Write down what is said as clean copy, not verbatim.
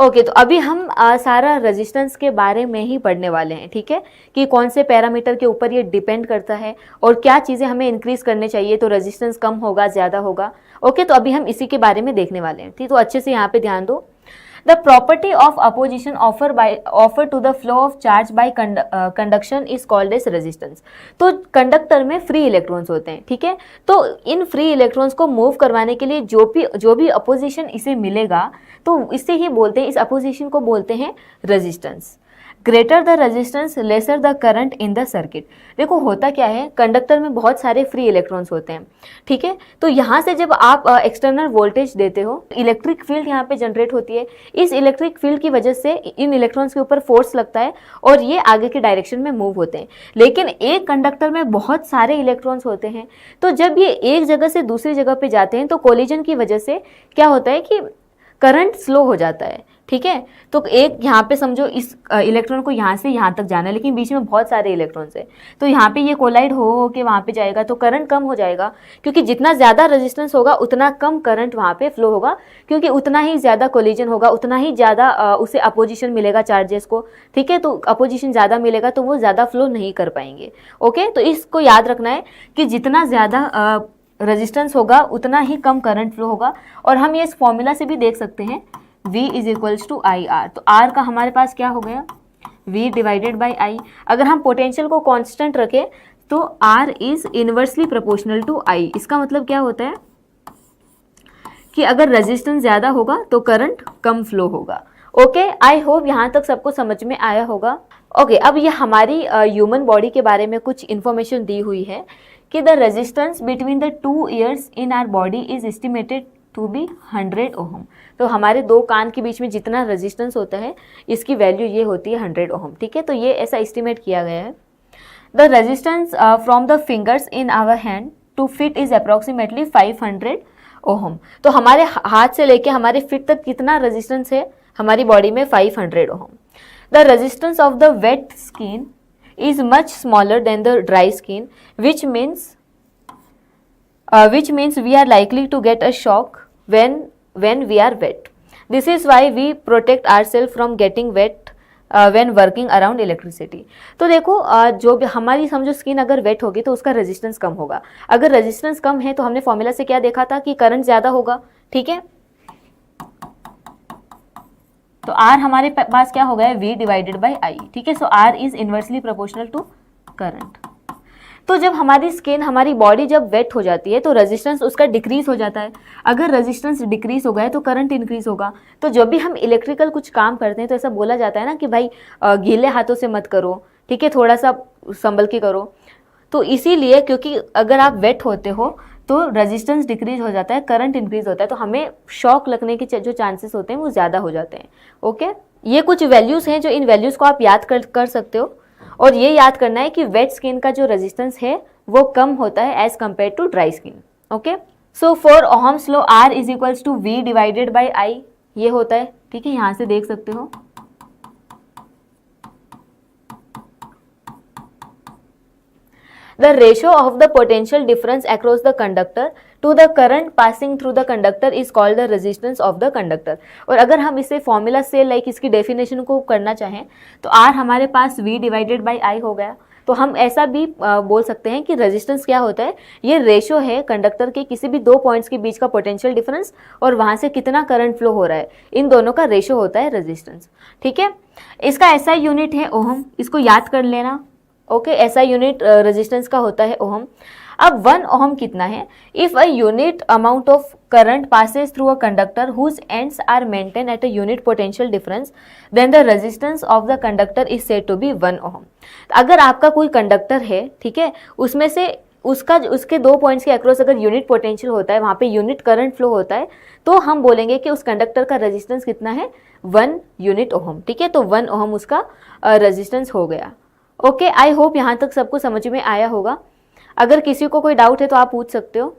Okay, तो अभी हम सारा रेजिस्टेंस के बारे में ही पढ़ने वाले हैं, ठीक है, कि कौन से पैरामीटर के ऊपर ये डिपेंड करता है और क्या चीज़ें हमें इंक्रीज करने चाहिए तो रेजिस्टेंस कम होगा, ज़्यादा होगा। ओके, तो अभी हम इसी के बारे में देखने वाले हैं, ठीक। तो अच्छे से यहाँ पे ध्यान दो। The property of opposition offer to the flow of charge by conduction is called as resistance. तो कंडक्टर में फ्री इलेक्ट्रॉन्स होते हैं, ठीक है, तो इन फ्री इलेक्ट्रॉन्स को मूव करवाने के लिए जो भी अपोजिशन इसे मिलेगा तो इससे ही बोलते हैं, इस अपोजिशन को बोलते हैं resistance. Greater the resistance lesser the current in the circuit. देखो होता क्या है, कंडक्टर में बहुत सारे फ्री इलेक्ट्रॉन्स होते हैं, ठीक है, तो यहाँ से जब आप एक्सटर्नल वोल्टेज देते हो, इलेक्ट्रिक फील्ड यहाँ पे जनरेट होती है। इस इलेक्ट्रिक फील्ड की वजह से इन इलेक्ट्रॉन्स के ऊपर फोर्स लगता है और ये आगे के डायरेक्शन में मूव होते हैं। लेकिन एक कंडक्टर में बहुत सारे इलेक्ट्रॉन्स होते हैं, तो जब ये एक जगह से दूसरी जगह पे जाते हैं तो कोलिजन की वजह से क्या होता है कि करंट स्लो हो जाता है, ठीक है। तो एक यहाँ पे समझो इस इलेक्ट्रॉन को यहाँ से यहाँ तक जाना है, लेकिन बीच में बहुत सारे इलेक्ट्रॉन्स है, तो यहाँ पे ये कोलाइड हो के वहाँ पे जाएगा तो करंट कम हो जाएगा, क्योंकि जितना ज़्यादा रेजिस्टेंस होगा उतना कम करंट वहाँ पे फ्लो होगा, क्योंकि उतना ही ज़्यादा कोलिजन होगा, उतना ही ज़्यादा उसे अपोजिशन मिलेगा चार्जेस को, ठीक है। तो अपोजिशन ज़्यादा मिलेगा तो वो ज़्यादा फ्लो नहीं कर पाएंगे। ओके, तो इसको याद रखना है कि जितना ज़्यादा रेजिस्टेंस होगा उतना ही कम करंट फ्लो होगा। और हम ये इस फॉर्मूला से भी देख सकते हैं, V is equals to I R. तो R का हमारे पास क्या हो गया, V डिवाइडेड बाई I। अगर हम पोटेंशियल को कांस्टेंट रखें तो R is inversely proportional to I। इसका मतलब क्या होता है कि अगर रेजिस्टेंस ज़्यादा होगा तो करंट कम फ्लो होगा। ओके, आई होप यहाँ तक सबको समझ में आया होगा। ओके, अब ये हमारी ह्यूमन बॉडी के बारे में कुछ इन्फॉर्मेशन दी हुई है कि the resistance between the two ears in our body is estimated to be 100 ohm. तो हमारे दो कान के बीच में जितना रेजिस्टेंस होता है इसकी वैल्यू ये होती है 100 ओहम, ठीक है। तो ये ऐसा एस्टिमेट किया गया है। The resistance from the fingers in our hand to feet is approximately 500 ohm. तो हमारे हाथ से लेके हमारे फिट तक कितना रेजिस्टेंस है हमारी बॉडी में, 500 ohm. The resistance of the wet skin is much smaller than the dry skin, which means we are likely to get a shock when we are wet. This is why we protect ourselves from getting wet when working around electricity. तो देखो जो भी हमारी समझो skin अगर wait होगी तो उसका रेजिस्टेंस कम होगा। अगर रेजिस्टेंस कम है तो हमने फॉर्मूला से क्या देखा था कि करंट ज़्यादा होगा, ठीक है। तो R हमारे पास क्या हो गया, V डिवाइडेड बाई I, ठीक है। So R is inversely proportional to current. तो जब हमारी स्किन, हमारी बॉडी जब वेट हो जाती है तो रेजिस्टेंस उसका डिक्रीज हो जाता है। अगर रेजिस्टेंस डिक्रीज हो गया तो करंट इंक्रीज होगा। तो जब भी हम इलेक्ट्रिकल कुछ काम करते हैं तो ऐसा बोला जाता है ना कि भाई गीले हाथों से मत करो, ठीक है, थोड़ा सा संभल के करो। तो इसीलिए क्योंकि अगर आप वेट होते हो तो रेजिस्टेंस डिक्रीज हो जाता है, करंट इंक्रीज होता है, तो हमें शॉक लगने के जो चांसेस होते हैं वो ज़्यादा हो जाते हैं। ओके, ये कुछ वैल्यूज़ हैं जो इन वैल्यूज़ को आप याद कर सकते हो। और ये याद करना है कि वेट स्किन का जो रेजिस्टेंस है वो कम होता है as compare to dry skin. Okay, so for ohm's law R is equals to V divided by I ये होता है, ठीक है, यहाँ से देख सकते हो। The ratio of the potential difference across the conductor to the current passing through the conductor is called the resistance of the conductor। और अगर हम इसे फॉर्मूला से लाइक इसकी डेफिनेशन को करना चाहें तो R हमारे पास V डिवाइडेड बाई I हो गया। तो हम ऐसा भी बोल सकते हैं कि रेजिस्टेंस क्या होता है, ये रेशो है कंडक्टर के किसी भी दो पॉइंट्स के बीच का पोटेंशियल डिफरेंस और वहाँ से कितना करंट फ्लो हो रहा है, इन दोनों का रेशो होता है रेजिस्टेंस, ठीक है। इसका ऐसा यूनिट है ओहम, इसको याद कर लेना। ओके, ऐसा यूनिट रेजिस्टेंस का होता है ओहम। अब 1 ओहम कितना है, if a unit amount of current passes through a conductor whose ends are maintain at a unit potential difference then the resistance of the conductor is said to be 1 ohm. अगर आपका कोई conductor है, ठीक है, उसमें से उसके दो पॉइंट्स के अक्रॉस अगर यूनिट पोटेंशियल होता है, वहाँ पे यूनिट करंट फ्लो होता है, तो हम बोलेंगे कि उस कंडक्टर का रेजिस्टेंस कितना है, 1 यूनिट ओहम, ठीक है। तो 1 ओहम उसका रेजिस्टेंस हो गया। ओके, आई होप यहाँ तक सबको समझ में आया होगा। अगर किसी को कोई डाउट है तो आप पूछ सकते हो।